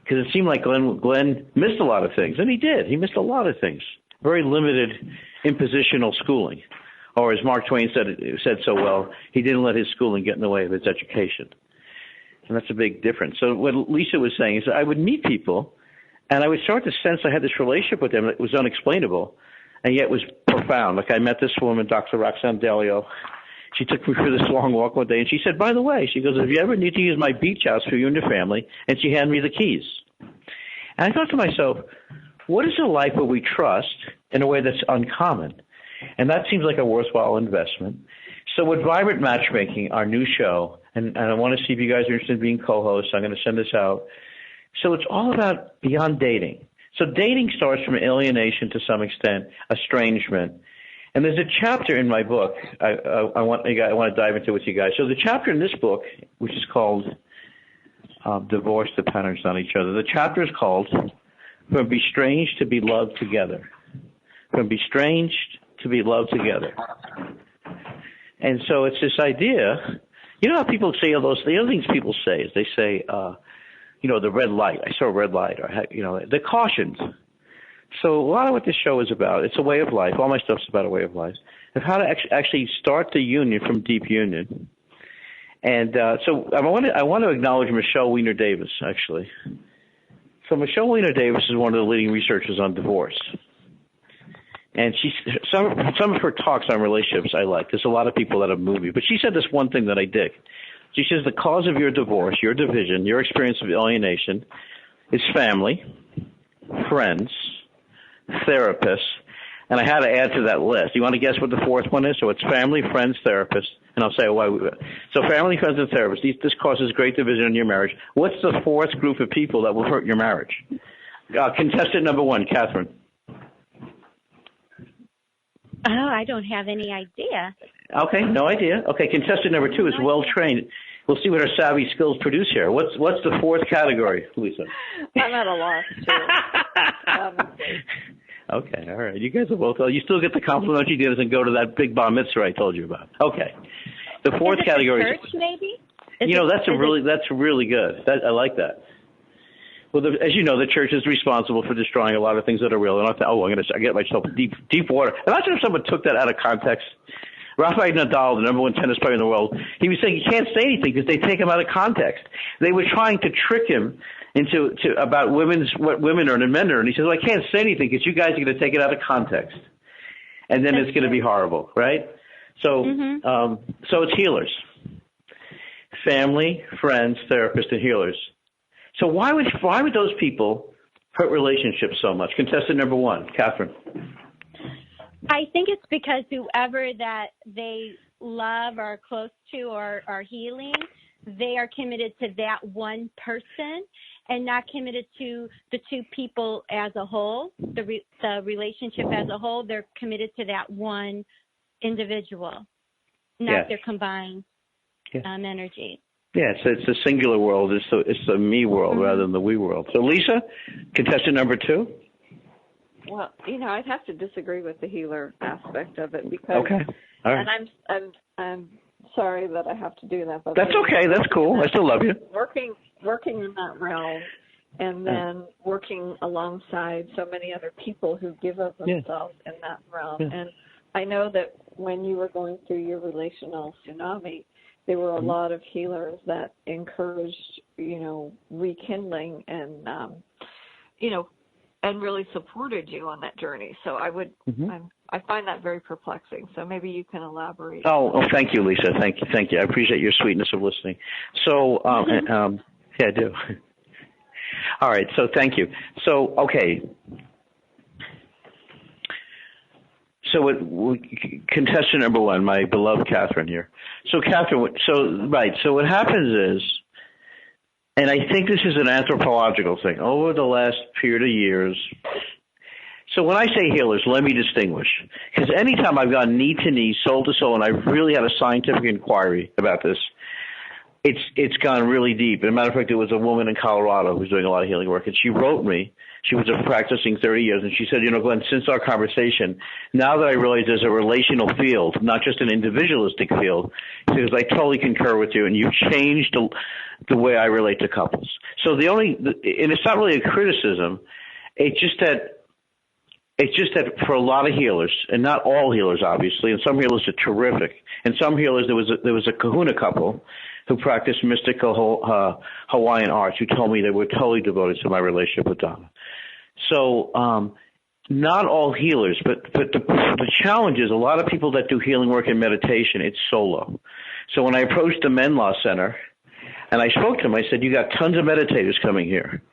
because it seemed like Glenn missed a lot of things, and he did. He missed a lot of things. Very limited impositional schooling. Or as Mark Twain said so well, he didn't let his schooling get in the way of his education. And that's a big difference. So what Lisa was saying is I would meet people, and I would start to sense I had this relationship with them that was unexplainable, and yet was profound. Like I met this woman, Dr. Roxanne Delio. She took me for this long walk one day, and she said, by the way, she goes, if you ever need to use my beach house for you and your family, and she handed me the keys. And I thought to myself, what is a life where we trust in a way that's uncommon? And that seems like a worthwhile investment. So with Vibrant Matchmaking, our new show, and I want to see if you guys are interested in being co-hosts. I'm going to send this out. So it's all about beyond dating. So dating starts from alienation to some extent, estrangement. And there's a chapter in my book I want to dive into with you guys. So the chapter in this book, which is called Divorce the Patterns on Each Other, the chapter is called From Be Strange to Be Loved Together. From Be Strange to Be Loved Together. And so it's this idea, how people say all those, the other things people say is they say, the red light, I saw a red light, or, the cautions. So a lot of what this show is about, it's a way of life. All my stuff's about a way of life, of how to actually start the union from deep union. And so I want to acknowledge Michelle Weiner Davis, actually. So Michelle Weiner Davis is one of the leading researchers on divorce. And some of her talks on relationships I like. There's a lot of people that have moved me. But she said this one thing that I dig. She says the cause of your divorce, your division, your experience of alienation is family, friends, therapists, and I had to add to that list. You want to guess what the fourth one is? So it's family, friends, therapists, and I'll say why. So family, friends, and therapists. This causes great division in your marriage. What's the fourth group of people that will hurt your marriage? Contestant number 1, Catherine. Oh, I don't have any idea. Okay, no idea. Okay, contestant number 2 is well-trained. We'll see what her savvy skills produce here. What's the fourth category, Lisa? I'm at a loss, too. Okay, all right. You guys are both. You still get the complimentary dinners and go to that big bar mitzvah I told you about. Okay. The fourth category is church, maybe? That's really good. I like that. Well, as you know, the church is responsible for destroying a lot of things that are real. And I get myself deep water. Imagine if someone took that out of context. Rafael Nadal, the number 1 tennis player in the world, he was saying he can't say anything because they take him out of context. They were trying to trick him into about what women earn and men earn. He says, well, I can't say anything because you guys are going to take it out of context. And then it's going to be horrible, right? So, so it's healers. Family, friends, therapists, and healers. So why would those people hurt relationships so much? Contestant number 1, Catherine. I think it's because whoever that they love or are close to or are healing, they are committed to that one person and not committed to the two people as a whole, the relationship as a whole. They're committed to that one individual, not their combined energy. Yeah, it's a singular world. It's the me world rather than the we world. So, Lisa, contestant number 2. Well, I'd have to disagree with the healer aspect of it because, okay, all right. And I'm sorry that I have to do that, but that's okay. That's cool. I still love you. Working in that realm, and then working alongside so many other people who give of themselves in that realm. Yeah. And I know that when you were going through your relational tsunami, there were a lot of healers that encouraged, rekindling and, and really supported you on that journey. So I would, I find that very perplexing. So maybe you can elaborate. Oh, thank you, Lisa. Thank you. I appreciate your sweetness of listening. So, yeah, I do. All right. So thank you. So, okay. So contestant number 1, my beloved Catherine here. So Catherine, so what happens is, and I think this is an anthropological thing, over the last period of years. So when I say healers, let me distinguish. Because anytime I've gone knee to knee, soul to soul, and I've really had a scientific inquiry about this, it's gone really deep. As a matter of fact, there was a woman in Colorado who's doing a lot of healing work, and she wrote me. She was practicing 30 years, and she said, Glenn, since our conversation, now that I realize there's a relational field, not just an individualistic field, because I totally concur with you, and you've changed the way I relate to couples. So and it's not really a criticism. It's just that for a lot of healers, and not all healers, obviously, and some healers are terrific, and some healers, there was a kahuna couple who practiced mystical Hawaiian arts who told me they were totally devoted to my relationship with Donna. So not all healers, but the challenge is a lot of people that do healing work and meditation, it's solo. So when I approached the Men Law Center and I spoke to them, I said, you got tons of meditators coming here,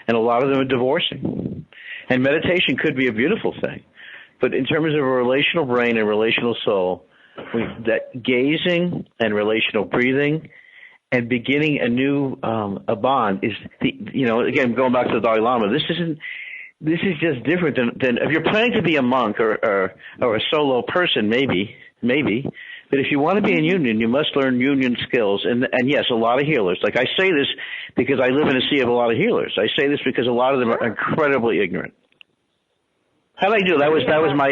and a lot of them are divorcing. And meditation could be a beautiful thing. But in terms of a relational brain and relational soul, that gazing and relational breathing and beginning a new a bond is again, going back to the Dalai Lama, this is just different than if you're planning to be a monk or a solo person, maybe. But if you want to be in union, you must learn union skills. And yes, a lot of healers. Like I say this because I live in a sea of a lot of healers. I say this because a lot of them are incredibly ignorant. How did I do? That was my.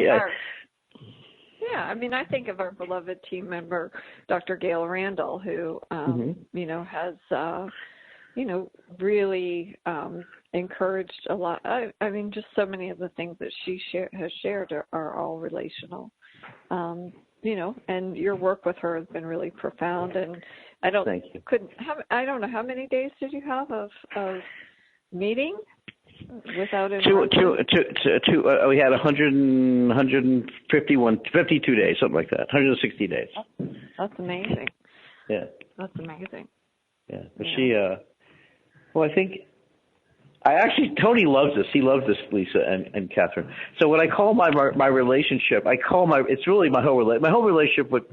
Yeah, I mean, I think of our beloved team member, Dr. Gail Randall, who, has, really encouraged a lot. I mean, just so many of the things that she has shared are all relational, and your work with her has been really profound. And I don't know, how many days did you have of meeting? Without we had 52 days, something like that, 160 days. That's amazing. Yeah. That's amazing. Yeah, but she, I think, Tony loves this. He loves this, Lisa and Catherine. So what I call my relationship, it's really my whole relationship with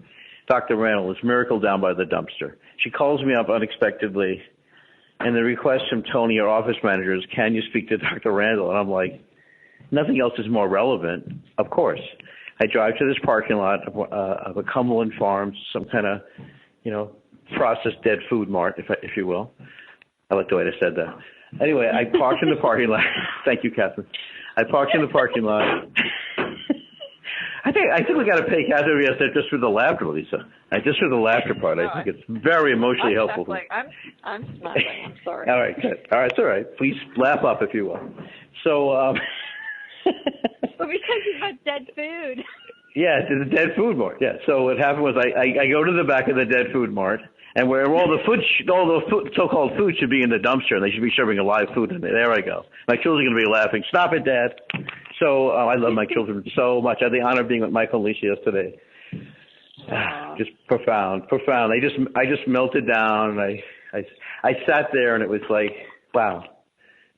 Dr. Randall is Miracle Down by the Dumpster. She calls me up unexpectedly. And the request from Tony, our office manager, is, can you speak to Dr. Randall? And I'm like, nothing else is more relevant, of course. I drive to this parking lot of a Cumberland Farms, some kind of, processed dead food mart, if you will. I like the way I said that. Anyway, I parked in the parking lot. Thank you, Catherine. I parked in the parking lot. I think we got to pay Catherine just for the laughter, Lisa. Just for the laughter part. I think it's very emotionally helpful. I'm smiling. I'm sorry. All right, good. All right, it's all right. Please laugh up, if you will. So. Well, because you've got dead food. Yeah, it's the dead food mart. Yeah. So what happened was I go to the back of the dead food mart, and where all the so-called food should be in the dumpster, and they should be serving a live food in there. There I go. My children are going to be laughing. Stop it, Dad. So I love my children so much. I had the honor of being with Michael and Lisa yesterday. Just profound. I just melted down. I sat there, and it was like, wow.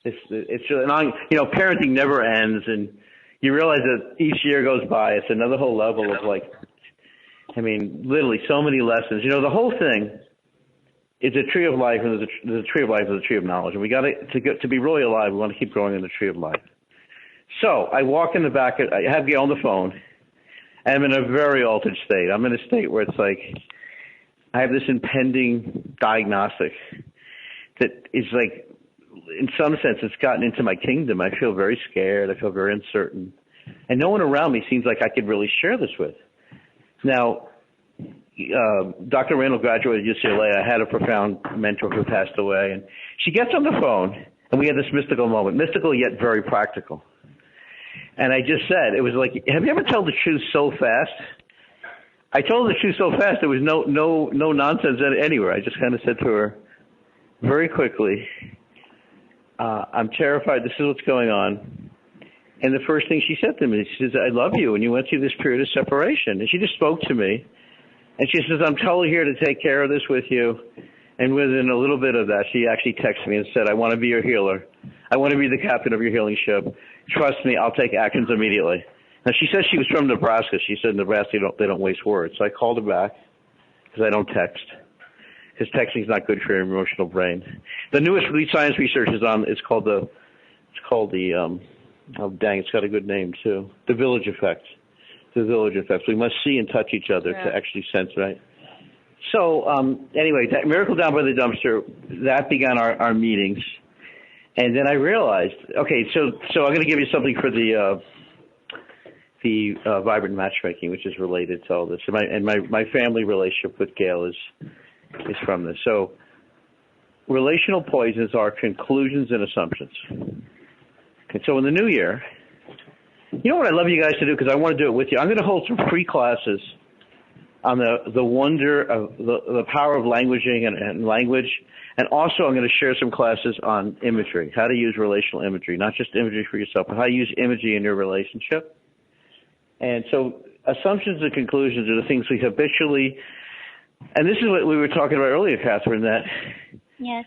It's and parenting never ends, and you realize that each year goes by, it's another whole level of literally so many lessons. The whole thing is a tree of life, and there's a tree of life, there's a tree of knowledge, and we got to be really alive. We want to keep growing in the tree of life. So I walk in the back. I have Gail on the phone. I'm in a very altered state. I'm in a state where it's like I have this impending diagnostic that is like, in some sense, it's gotten into my kingdom. I feel very scared. I feel very uncertain. And no one around me seems like I could really share this with. Now, Dr. Randall graduated at UCLA. I had a profound mentor who passed away. And she gets on the phone, and we had this mystical moment, mystical yet very practical. And I just said, it was like, have you ever told the truth so fast? I told the truth so fast, there was no nonsense anywhere. I just kind of said to her very quickly, I'm terrified. This is what's going on. And the first thing she said to me, she says, I love you. And you went through this period of separation. And she just spoke to me. And she says, I'm totally here to take care of this with you. And within a little bit of that, she actually texted me and said, I want to be your healer. I want to be the captain of your healing ship. Trust me, I'll take actions immediately. Now, she says she was from Nebraska. She said, Nebraska, they don't waste words. So I called her back because I don't text. Because texting is not good for your emotional brain. The newest science research it's called the it's got a good name too. The village effect. The village effect. We must see and touch each other to actually sense, right? So anyway, that Miracle Down by the Dumpster, that began our meetings. And then I realized, okay, so I'm going to give you something for the vibrant matchmaking, which is related to all this. And my family relationship with Gail is from this. So relational poisons are conclusions and assumptions. Okay, so in the new year, you know what I'd love you guys to do, because I want to do it with you. I'm going to hold some free classes on the wonder of the power of languaging and language. And also I'm going to share some classes on imagery, how to use relational imagery, not just imagery for yourself, but how to use imagery in your relationship. And so assumptions and conclusions are the things we habitually, and this is what we were talking about earlier, Catherine, that, yes,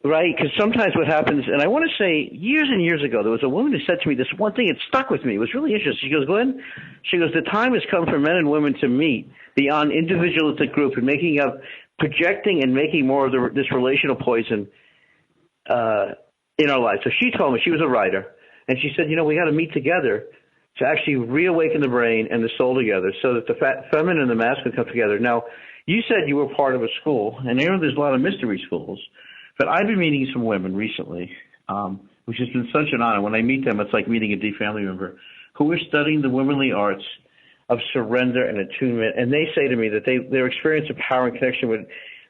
right, because sometimes what happens, and I want to say years and years ago, there was a woman who said to me this one thing, it stuck with me. It was really interesting. She goes, Glenn, the time has come for men and women to meet beyond individualistic group and projecting and making more of this relational poison in our lives. So she told me, she was a writer, and she said, we got to meet together to actually reawaken the brain and the soul together so that the feminine and the masculine come together. Now, you said you were part of a school, and there's a lot of mystery schools, but I've been meeting some women recently, which has been such an honor. When I meet them, it's like meeting a deep family member, who are studying the womanly arts of surrender and attunement, and they say to me that their experience of power and connection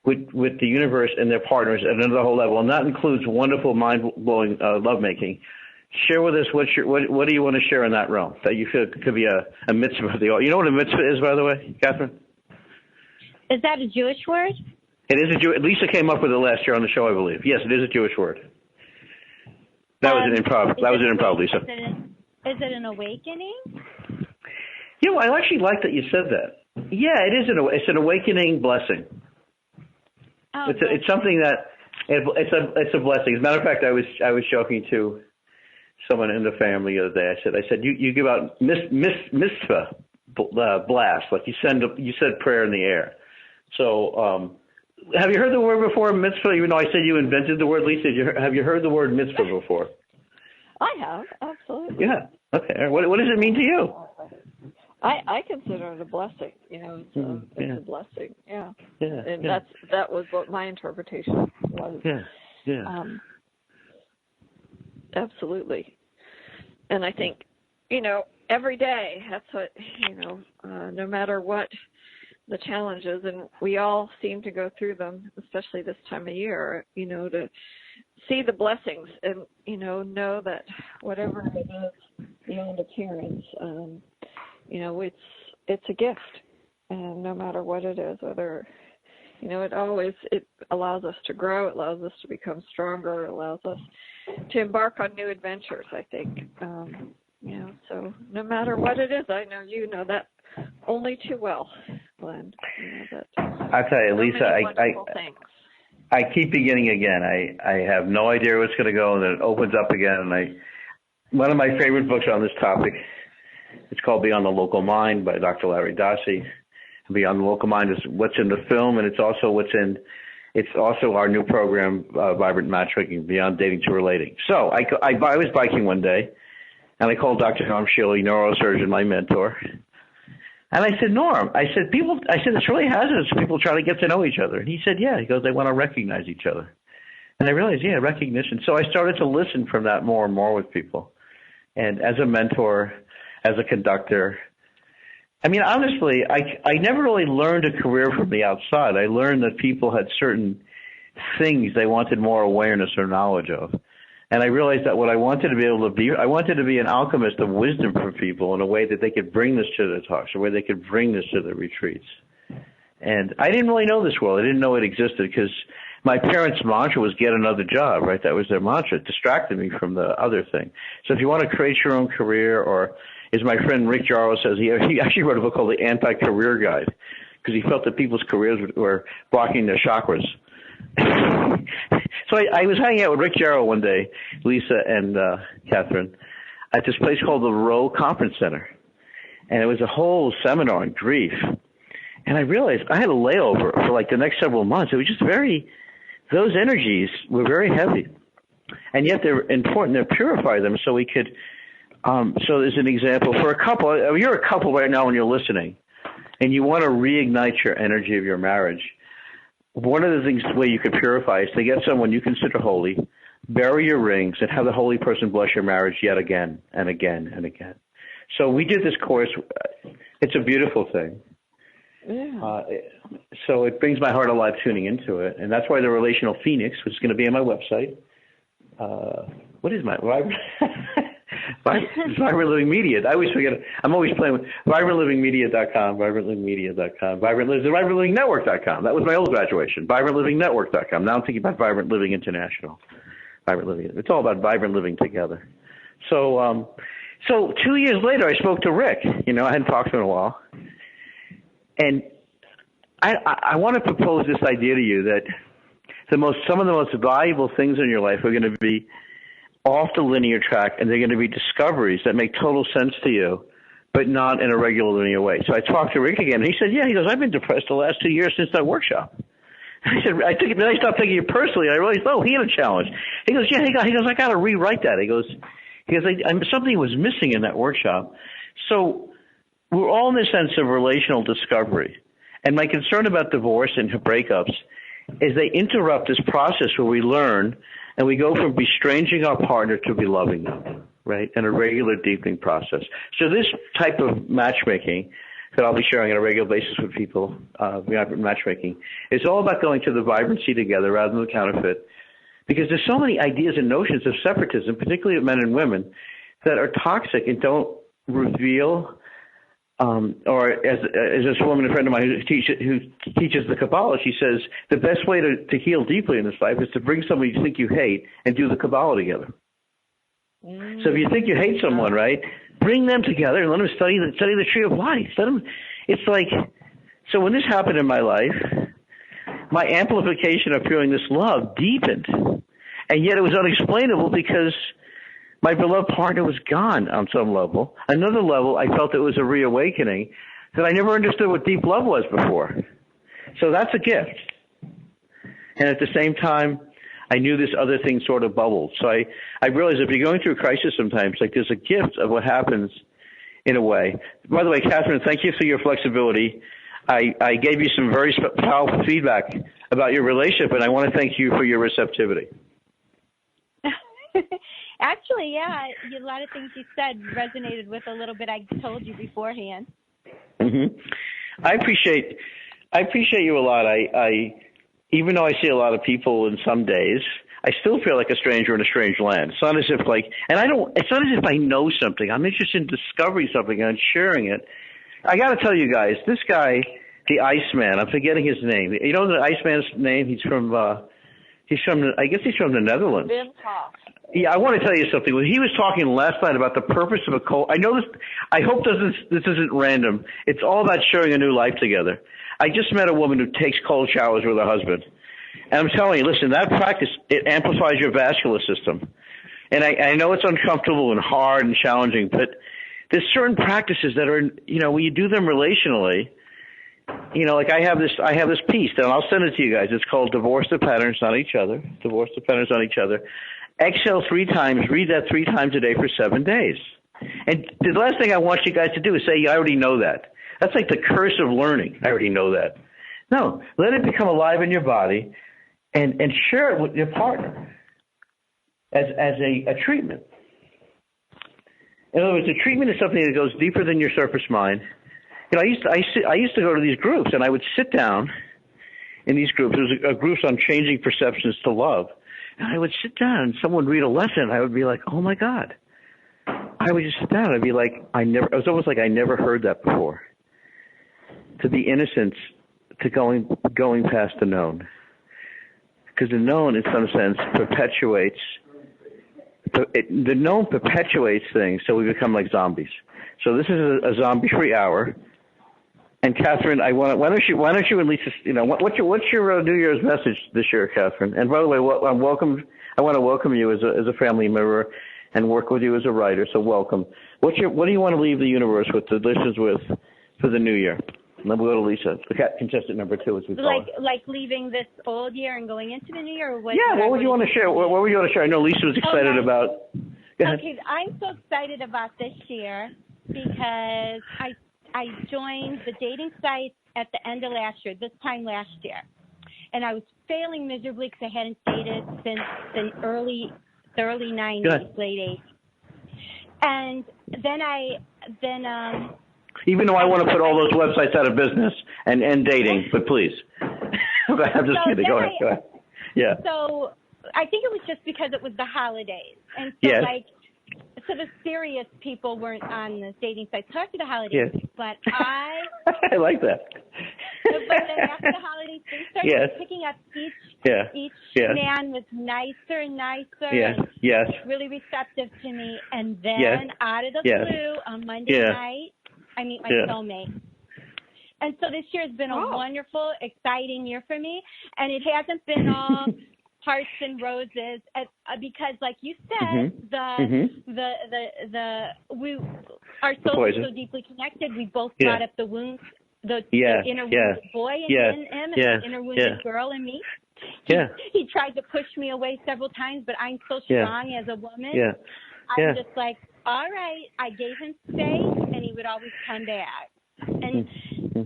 with the universe and their partners at another whole level, and that includes wonderful, mind-blowing lovemaking. Share with us what do you want to share in that realm that you feel could be a mitzvah. You know what a mitzvah is, by the way, Catherine? Is that a Jewish word? It is a Jewish. Lisa came up with it last year on the show, I believe. Yes, it is a Jewish word. That was an improv. That was an improv, Lisa. Is it an awakening? I actually like that you said that. Yeah, it is. It's an awakening blessing. Oh, it's something that it's a blessing. As a matter of fact, I was joking to someone in the family the other day. I said you give out mitzvah blast, like you said prayer in the air. So have you heard the word before, mitzvah? Even though I said you invented the word, Lisa, have you heard the word mitzvah before? I have, absolutely. Yeah. Okay. What does it mean to you? I consider it a blessing. It's a blessing. Yeah. And that was what my interpretation was. Yeah. Absolutely. And I think, every day, that's what, no matter what the challenges, and we all seem to go through them, especially this time of year, to see the blessings and, know that whatever it is beyond appearance, it's a gift. And no matter what it is, whether, it allows us to grow, it allows us to become stronger, it allows us to embark on new adventures, I think. So no matter what it is, I know you know that only too well, Glenn. I tell you, Lisa, I keep beginning again. I have no idea where it's going to go, and then it opens up again. And one of my favorite books on this topic, it's called Beyond the Local Mind by Dr. Larry Dossey. Beyond the Local Mind is what's in the film, and it's also our new program, Vibrant Matchmaking, Beyond Dating to Relating. So I was biking one day, and I called Dr. Norm Shealy, neurosurgeon, my mentor. And I said, Norm, it's really hazardous. People try to get to know each other. And he said, yeah. He goes, they want to recognize each other. And I realized, recognition. So I started to listen from that more and more with people. And as a mentor, as a conductor, honestly, I never really learned a career from the outside. I learned that people had certain things they wanted more awareness or knowledge of. And I realized that what I wanted to be able to be, I wanted to be an alchemist of wisdom for people in a way that they could bring this to their talks, a way they could bring this to their retreats. And I didn't really know this world. I didn't know it existed because my parents' mantra was get another job, right? That was their mantra. It distracted me from the other thing. So if you want to create your own career, or as my friend Rick Jarlow says, he actually wrote a book called The Anti-Career Guide because he felt that people's careers were blocking their chakras. So I was hanging out with Rick Jarrow one day, Lisa and Catherine, at this place called the Rowe Conference Center. And it was a whole seminar on grief. And I realized I had a layover for like the next several months. It was just those energies were very heavy. And yet they're important to purify them so we could, so there's an example for a couple. You're a couple right now when you're listening, and you want to reignite your energy of your marriage. One of the things, the way you could purify is to get someone you consider holy, bury your rings, and have the holy person bless your marriage yet again and again and again. So we did this course. It's a beautiful thing. Yeah. So it brings my heart alive tuning into it. And that's why the Relational Phoenix, which is going to be on my website. What is my Vibrant Living Media. I always forget it. I'm always playing with VibrantLivingMedia.com, VibrantLivingMedia.com, VibrantLivingNetwork.com. That was my old graduation. VibrantLivingNetwork.com. Now I'm thinking about Vibrant Living International. Vibrant Living. It's all about vibrant living together. So 2 years later, I spoke to Rick. I hadn't talked to him in a while. And I want to propose this idea to you that some of the most valuable things in your life are going to be off the linear track, and they're going to be discoveries that make total sense to you, but not in a regular linear way. So I talked to Rick again, and he said, he goes, I've been depressed the last 2 years since that workshop. I said, then I stopped taking it personally. I realized, he had a challenge. He goes, he goes, I got to rewrite that. He goes, something was missing in that workshop. So we're all in this sense of relational discovery. And my concern about divorce and breakups is they interrupt this process where we learn and we go from bestranging our partner to be loving them, right, in a regular deepening process. So this type of matchmaking that I'll be sharing on a regular basis with people, vibrant matchmaking, is all about going to the vibrancy together rather than the counterfeit, because there's so many ideas and notions of separatism, particularly of men and women, that are toxic and don't reveal or as this woman, a friend of mine who teaches the Kabbalah, she says the best way to heal deeply in this life is to bring somebody you think you hate and do the Kabbalah together. So if you think you hate someone, right, bring them together and let them study the tree of life. It's like, so when this happened in my life, my amplification of feeling this love deepened, and yet it was unexplainable because my beloved partner was gone on some level. Another level, I felt it was a reawakening that I never understood what deep love was before. So that's a gift. And at the same time, I knew this other thing sort of bubbled. So I realized if you're going through a crisis sometimes, like there's a gift of what happens in a way. By the way, Catherine, thank you for your flexibility. I gave you some very powerful feedback about your relationship, and I want to thank you for your receptivity. Actually, yeah, a lot of things you said resonated with a little bit I told you beforehand. Mm-hmm. I appreciate you a lot. I even though I see a lot of people in some days, I still feel like a stranger in a strange land. It's not as if it's not as if I know something. I'm interested in discovering something and sharing it. I got to tell you guys, this guy, the Iceman, I'm forgetting his name. You know the Iceman's name? I guess he's from the Netherlands. Wim Hof. Yeah, I want to tell you something. When he was talking last night about the purpose of a cold, I know this. I hope this isn't random. It's all about sharing a new life together. I just met a woman who takes cold showers with her husband, and I'm telling you, listen, that practice, it amplifies your vascular system. And I know it's uncomfortable and hard and challenging, but there's certain practices that are, when you do them relationally, like I have this piece, and I'll send it to you guys. It's called Divorce the Patterns, not each other. Divorce the Patterns, not each other. Exhale 3 times, read that 3 times a day for 7 days. And the last thing I want you guys to do is say, I already know that. That's like the curse of learning. I already know that. No, let it become alive in your body and share it with your partner as a treatment. In other words, a treatment is something that goes deeper than your surface mind. I used to go to these groups, and I would sit down in these groups. There was a groups on changing perceptions to love. And I would sit down, and someone would read a lesson. I would be like, oh, my God. I would just sit down. I'd be like, it was almost like I never heard that before. To the innocence, to going past the known. Because the known, in some sense, perpetuates. The known perpetuates things, so we become like zombies. So this is a zombie-free hour. And Catherine, why don't you at least, what's your New Year's message this year, Catherine? And by the way, I want to welcome you as a family member and work with you as a writer. So welcome. What do you want to leave the universe with, the listeners with, for the new year? And then we'll go to Lisa, contestant number 2, as we call her. Like leaving this old year and going into the new year, or what? Yeah, what would you want to share? What would you want to share? I know Lisa was excited about. Okay, I'm so excited about this year because I joined the dating site at the end of this time last year. And I was failing miserably because I hadn't dated since the early 90s, late 80s. And then even though I want to put all those websites out of business and end dating, but please. I'm just kidding. Go ahead. Yeah. So I think it was just because it was the holidays. And so so the serious people weren't on the dating sites after the holidays. Yes. But I like that. But then after the holidays, they started picking up each man was nicer and nicer. Yes. Really receptive to me. And then out of the blue on Monday night, I meet my soulmate. And so this year has been a wonderful, exciting year for me. And it hasn't been all hearts and roses because, like you said, we are so deeply connected. We both brought up the wounds, the inner wounded boy in him and the inner wounded girl in me. He tried to push me away several times, but I'm so strong as a woman. I'm just like, all right. I gave him space, and he would always come back.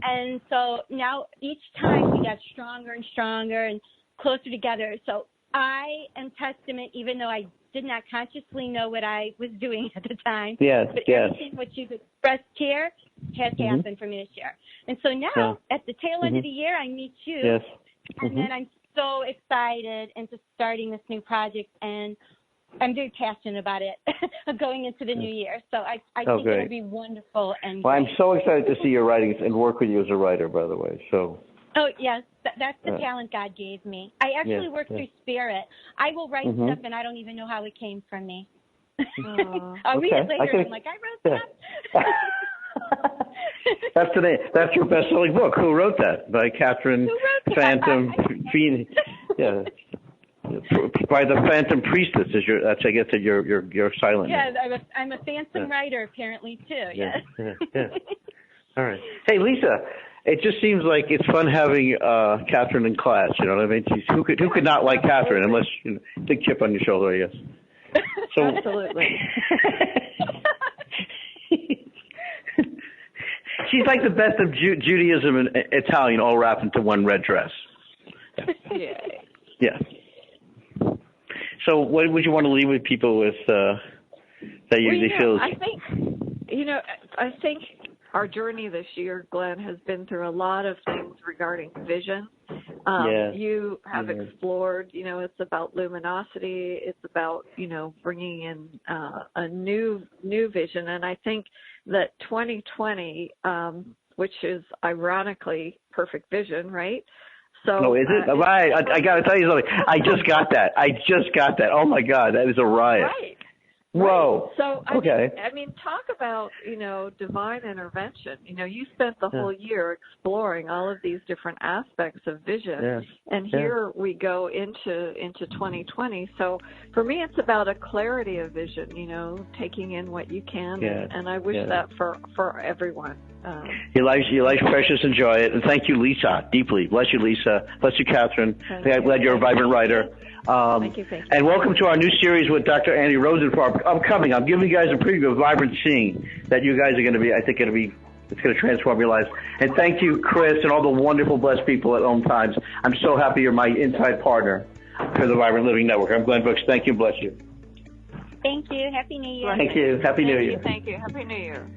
And so now each time we got stronger and stronger and closer together. So I am testament, even though I did not consciously know what I was doing at the time. But everything what you've expressed here has happened for me this year. And so now, at the tail end of the year, I meet you. And then I'm so excited into starting this new project, and I'm very passionate about it going into the new year. So I think it'll be wonderful. And I'm so excited to see your writings and work with you as a writer, by the way. So. Oh, yes. That's the talent God gave me. I actually work through spirit. I will write stuff, and I don't even know how it came from me. I'll read it later. I'm like, I wrote that. That's your best-selling book. Who wrote that? By Catherine Phantom Phoenix. By the Phantom Priestess is your silent name. Yeah, I'm a phantom writer apparently too. Yes. All right. Hey, Lisa. It just seems like it's fun having Catherine in class. You know what I mean? Who could not like Catherine unless big chip on your shoulder, I guess. So, absolutely. She's like the best of Judaism and Italian all wrapped into one red dress. Yeah. Yeah. So what would you want to leave with people with that they feel? I think our journey this year, Glenn, has been through a lot of things regarding vision. You have explored, it's about luminosity. It's about, bringing in a new vision. And I think that 2020, which is ironically perfect vision, right? So, is it? Right. I got to tell you something. I just got that. Oh, my God. That is a riot. Right. Whoa. So, I mean, talk about, divine intervention. You spent the whole year exploring all of these different aspects of vision. Yeah. And here we go into 2020. So for me, it's about a clarity of vision, taking in what you can. Yeah. And I wish that for everyone. Your life's precious. Enjoy it. And thank you, Lisa, deeply. Bless you, Lisa. Bless you, Catherine. I'm glad you're a vibrant writer. Thank you. And welcome to our new series with Dr. Andy Rosenfarb. Upcoming, I'm giving you guys a preview of Vibrant Seeing that you guys are going to be, I think it's going to transform your lives. And thank you, Chris, and all the wonderful, blessed people at OMTimes. I'm so happy you're my inside partner for the Vibrant Living Network. I'm Glenn Brooks. Thank you. Bless you. Thank you. Happy New Year. Thank you. Happy New Year. Thank you. Happy New Year.